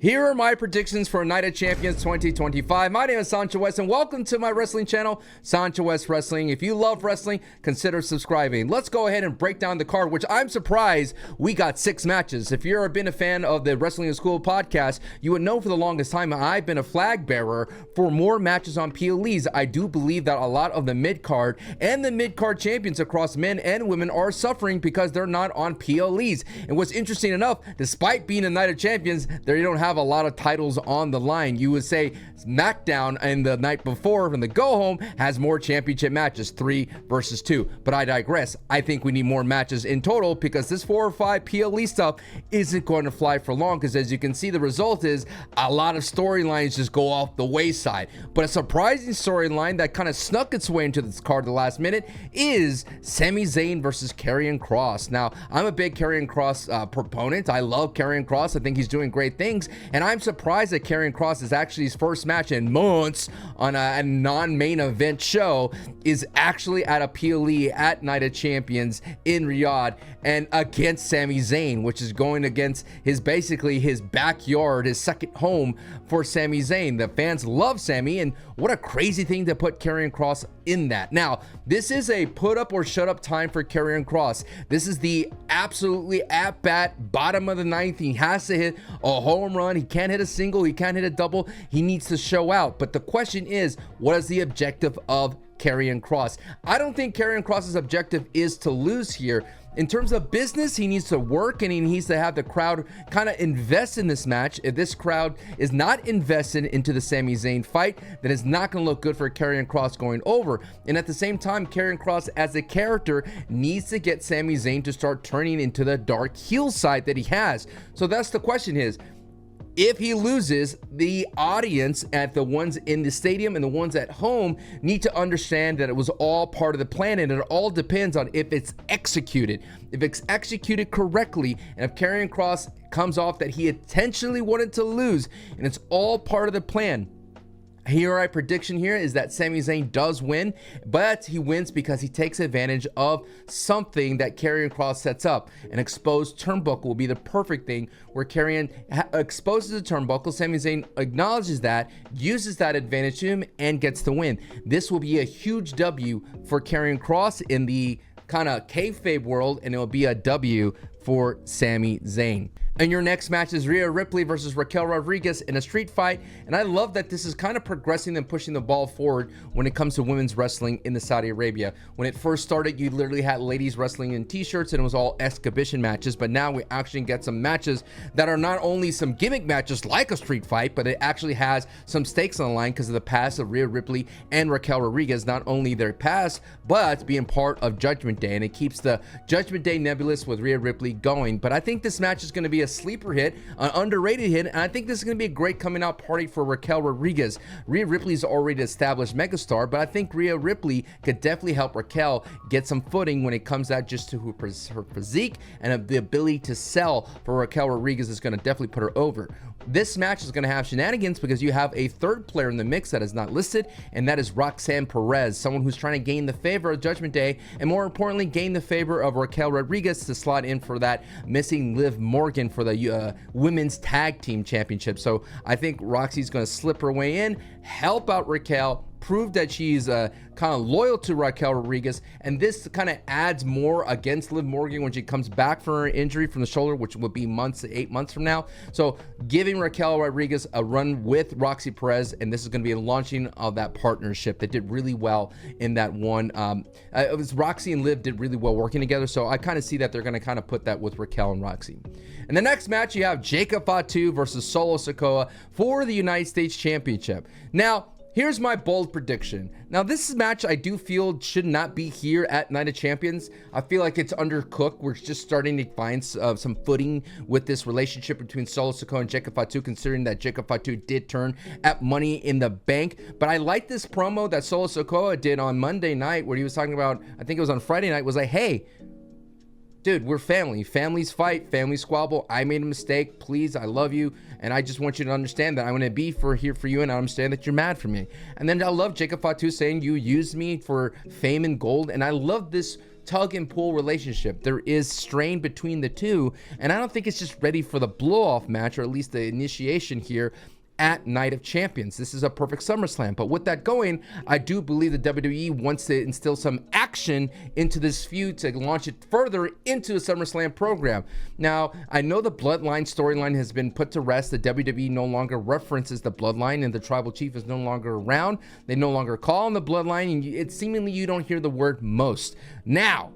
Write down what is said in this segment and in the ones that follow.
Here are my predictions for Night of Champions 2025. My name is Sancho West, and welcome to my wrestling channel, Sancho West Wrestling. If you love wrestling, consider subscribing. Let's go ahead and break down the card, which I'm surprised we got 6 matches. If you've been a fan of the Wrestling in School podcast, you would know for the longest time I've been a flag bearer for more matches on PLEs. I do believe that a lot of the mid-card and the mid-card champions across men and women are suffering because they're not on PLEs. And what's interesting enough, despite being a Night of Champions, they don't have a lot of titles on the line. You would say SmackDown in the night before from the go home has more championship matches, 3 versus 2, but I digress. I think we need more matches in total because this 4 or 5 PLE stuff isn't going to fly for long, because as you can see, the result is a lot of storylines just go off the wayside. But a surprising storyline that kind of snuck its way into this card at the last minute is Sami Zayn versus Karrion Kross. Now, I'm a big Karrion Kross proponent. I love Karrion Kross. I think he's doing great things, and I'm surprised that Karrion Kross is actually his first match in months on a non-main event show is actually at a PLE at Night of Champions in Riyadh and against Sami Zayn, which is going against basically his backyard, his second home for Sami Zayn. The fans love Sami, and what a crazy thing to put Karrion Kross in that. Now, this is a put up or shut up time for Karrion Kross. This is the absolutely at bat bottom of the ninth. He has to hit a home run. He can't hit a single. He can't hit a double. He needs to show out. But the question is, what is the objective of Karrion Kross? I don't think Karrion Kross's objective is to lose here. In terms of business, he needs to work and he needs to have the crowd kind of invest in this match. If this crowd is not invested into the Sami Zayn fight, then it's not going to look good for Karrion Kross going over. And at the same time, Karrion Kross as a character needs to get Sami Zayn to start turning into the dark heel side that he has. So that's the question is, if he loses, the audience at the ones in the stadium and the ones at home need to understand that it was all part of the plan, and it all depends on if it's executed. If it's executed correctly, and if Karrion Kross comes off that he intentionally wanted to lose, and it's all part of the plan. Here, our prediction here is that Sami Zayn does win, but he wins because he takes advantage of something that Karrion Kross sets up. An exposed turnbuckle will be the perfect thing where Karrion exposes the turnbuckle, Sami Zayn acknowledges that, uses that advantage to him, and gets the win. This will be a huge W for Karrion Kross in the kind of kayfabe world, and it will be a W for Sami Zayn. And your next match is Rhea Ripley versus Raquel Rodriguez in a street fight. And I love that this is kind of progressing and pushing the ball forward when it comes to women's wrestling in the Saudi Arabia. When it first started, you literally had ladies wrestling in t-shirts and it was all exhibition matches. But now we actually get some matches that are not only some gimmick matches like a street fight, but it actually has some stakes on the line because of the past of Rhea Ripley and Raquel Rodriguez. Not only their past, but being part of Judgment Day. And it keeps the Judgment Day nebulous with Rhea Ripley going. But I think this match is going to be a sleeper hit, an underrated hit, and I think this is going to be a great coming out party for Raquel Rodriguez. Rhea Ripley's already established megastar, but I think Rhea Ripley could definitely help Raquel get some footing when it comes out just to her physique, and the ability to sell for Raquel Rodriguez is going to definitely put her over. This match is going to have shenanigans because you have a third player in the mix that is not listed, and that is Roxanne Perez, someone who's trying to gain the favor of Judgment Day, and more importantly, gain the favor of Raquel Rodriguez to slot in for that missing Liv Morgan for the women's tag team championship. So I think Roxy's going to slip her way in, help out Raquel, prove that she's kind of loyal to Raquel Rodriguez, and this kind of adds more against Liv Morgan when she comes back from her injury from the shoulder, which will be 8 months from now. So giving Raquel Rodriguez a run with Roxy Perez, and this is going to be a launching of that partnership that did really well in that one. It was Roxy and Liv did really well working together, so I kind of see that they're going to kind of put that with Raquel and Roxy. In the next match, you have Jacob Fatu versus Solo Sakoa for the United States Championship. Now, here's my bold prediction. Now, this match I do feel should not be here at Night of Champions. I feel like it's undercooked. We're just starting to find some footing with this relationship between Solo Sikoa and Jacob Fatu, considering that Jacob Fatu did turn at Money in the Bank. But I like this promo that Solo Sikoa did on Monday night where he was talking about, I think it was on Friday night, was like, hey, dude, we're family. Families fight, families squabble. I made a mistake. Please, I love you. And I just want you to understand that I'm going to be here for you, and I understand that you're mad for me. And then I love Jacob Fatu saying you used me for fame and gold. And I love this tug and pull relationship. There is strain between the two, and I don't think it's just ready for the blow-off match, or at least the initiation here at Night of Champions. This is a perfect SummerSlam. But with that going, I do believe the WWE wants to instill some action into this feud to launch it further into a SummerSlam program. Now, I know the Bloodline storyline has been put to rest. The WWE no longer references the Bloodline, and the Tribal Chief is no longer around. They no longer call on the Bloodline, and it's seemingly you don't hear the word most. Now,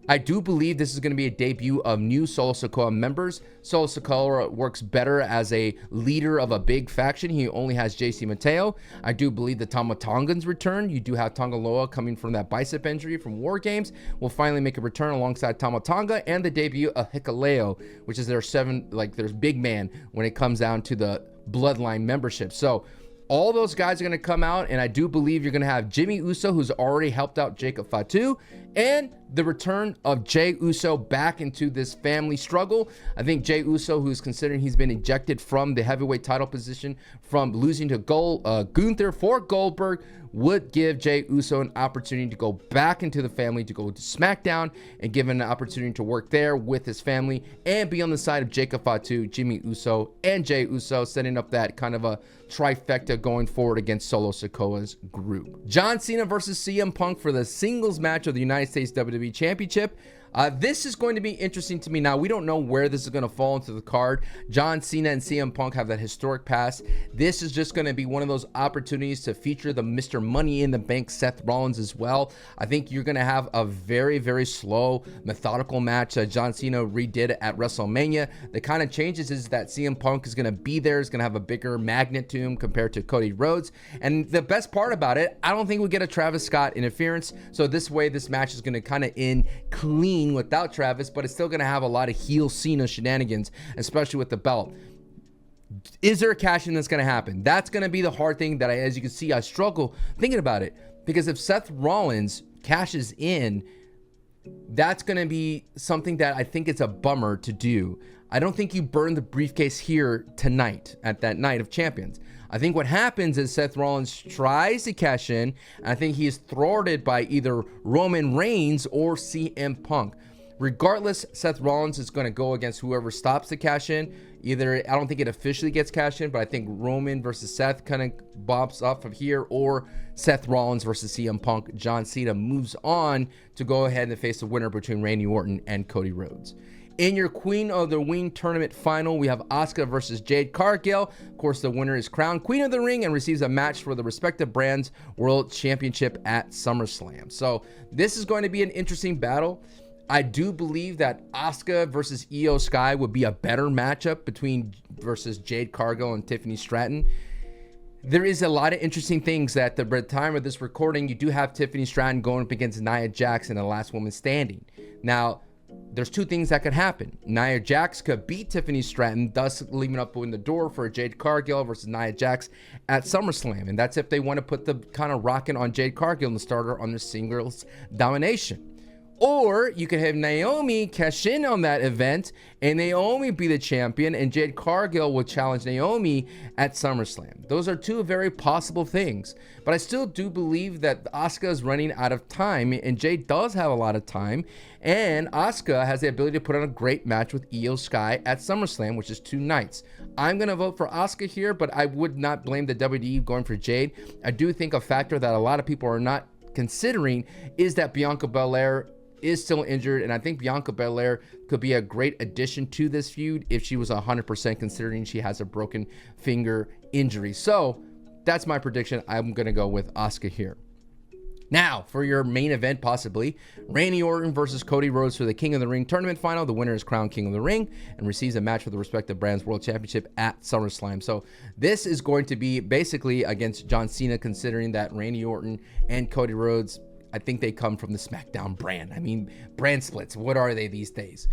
I do believe this is going to be a debut of new Solo Sakoa members. Solo Sakoa works better as a leader of a big faction. He only has JC Mateo. I do believe the Tama Tongan's return. You do have Tongaloa coming from that bicep injury from War Games. Will finally make a return alongside Tama Tonga, and the debut of Hikuleo, which is their there's big man when it comes down to the Bloodline membership. So all those guys are going to come out, and I do believe you're going to have Jimmy Uso, who's already helped out Jacob Fatu, and the return of Jey Uso back into this family struggle. I think Jey Uso, who's considering he's been ejected from the heavyweight title position from losing to Gunther for Goldberg, would give Jey Uso an opportunity to go back into the family, to go to SmackDown, and give him an opportunity to work there with his family and be on the side of Jacob Fatu, Jimmy Uso, and Jey Uso, setting up that kind of a trifecta going forward against Solo Sikoa's group. John Cena versus CM Punk for the singles match of the United States WWE Championship. This is going to be interesting to me. Now, we don't know where this is going to fall into the card. John Cena and CM Punk have that historic past. This is just going to be one of those opportunities to feature the Mr. Money in the Bank Seth Rollins as well. I think you're going to have a very, very slow, methodical match that John Cena redid at WrestleMania. The kind of changes is that CM Punk is going to be there, is going to have a bigger magnet to him compared to Cody Rhodes. And the best part about it, I don't think we get a Travis Scott interference. So this way, this match is going to kind of end clean without Travis, but it's still going to have a lot of heel Cena shenanigans, especially with the belt. Is there a cash-in that's going to happen? That's going to be the hard thing that as you can see, I struggle thinking about it, because if Seth Rollins cashes in, that's going to be something that I think it's a bummer to do. I don't think you burn the briefcase here tonight at that Night of Champions. I think what happens is Seth Rollins tries to cash in, and I think he is thwarted by either Roman Reigns or CM Punk. Regardless, Seth Rollins is going to go against whoever stops the cash in. Either, I don't think it officially gets cashed in, but I think Roman versus Seth kind of bobs up from here, or Seth Rollins versus CM Punk. John Cena moves on to go ahead and face the winner between Randy Orton and Cody Rhodes. In your Queen of the Ring tournament final, we have Asuka versus Jade Cargill. Of course, the winner is crowned Queen of the Ring and receives a match for the respective brands' World Championship at SummerSlam. So this is going to be an interesting battle. I do believe that Asuka versus Io Sky would be a better matchup versus Jade Cargill and Tiffany Stratton. There is a lot of interesting things that at the time of this recording, you do have Tiffany Stratton going up against Nia Jax in the last woman standing. Now, there's two things that could happen. Nia Jax could beat Tiffany Stratton, thus leaving up in the door for Jade Cargill versus Nia Jax at SummerSlam. And that's if they want to put the kind of rocket on Jade Cargill and start her on the singles domination. Or you could have Naomi cash in on that event and Naomi be the champion, and Jade Cargill will challenge Naomi at SummerSlam. Those are two very possible things. But I still do believe that Asuka is running out of time, and Jade does have a lot of time. And Asuka has the ability to put on a great match with Io Sky at SummerSlam, which is 2 nights. I'm going to vote for Asuka here, but I would not blame the WWE going for Jade. I do think a factor that a lot of people are not considering is that Bianca Belair is still injured, and I think Bianca Belair could be a great addition to this feud if she was 100%, considering she has a broken finger injury. So that's my prediction. I'm going to go with Asuka here. Now, for your main event, possibly, Randy Orton versus Cody Rhodes for the King of the Ring tournament final. The winner is crowned King of the Ring and receives a match for the respective brands' World Championship at SummerSlam. So this is going to be basically against John Cena, considering that Randy Orton and Cody Rhodes, I think they come from the SmackDown brand. I mean, brand splits, what are they these days?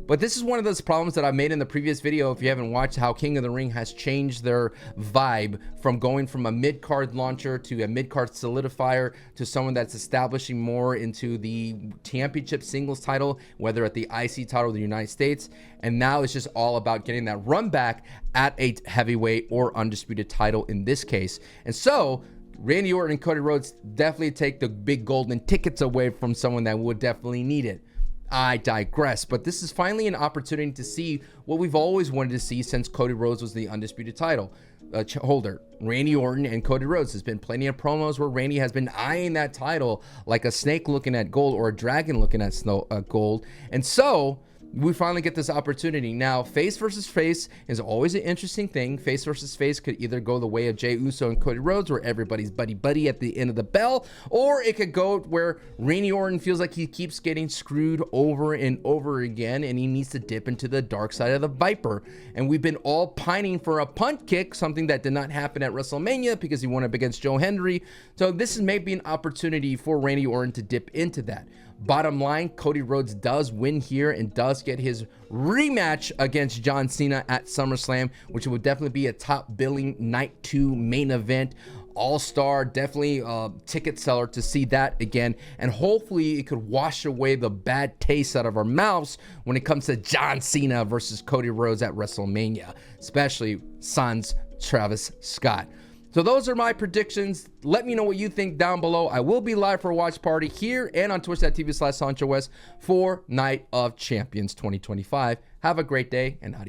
But this is one of those problems that I made in the previous video. If you haven't watched how King of the Ring has changed their vibe from going from a mid-card launcher to a mid-card solidifier to someone that's establishing more into the championship singles title, whether at the IC title of the United States. And now it's just all about getting that run back at a heavyweight or undisputed title in this case. And so Randy Orton and Cody Rhodes definitely take the big golden tickets away from someone that would definitely need it. I digress, but this is finally an opportunity to see what we've always wanted to see since Cody Rhodes was the undisputed title holder. Randy Orton and Cody Rhodes. There's been plenty of promos where Randy has been eyeing that title like a snake looking at gold or a dragon looking at gold. And so we finally get this opportunity. Now, face versus face is always an interesting thing. Face versus face could either go the way of Jey Uso and Cody Rhodes, where everybody's buddy-buddy at the end of the bell, or it could go where Randy Orton feels like he keeps getting screwed over and over again, and he needs to dip into the dark side of the Viper. And we've been all pining for a punt kick, something that did not happen at WrestleMania because he won up against Joe Hendry. So this is maybe an opportunity for Randy Orton to dip into that. Bottom line, Cody Rhodes does win here and does get his rematch against John Cena at SummerSlam, which would definitely be a top billing night 2 main event. All-star, definitely ticket seller to see that again. And hopefully it could wash away the bad taste out of our mouths when it comes to John Cena versus Cody Rhodes at WrestleMania, especially sans Travis Scott. So those are my predictions. Let me know what you think down below. I will be live for a watch party here and on twitch.tv/SanchoWest for Night of Champions 2025. Have a great day and adios.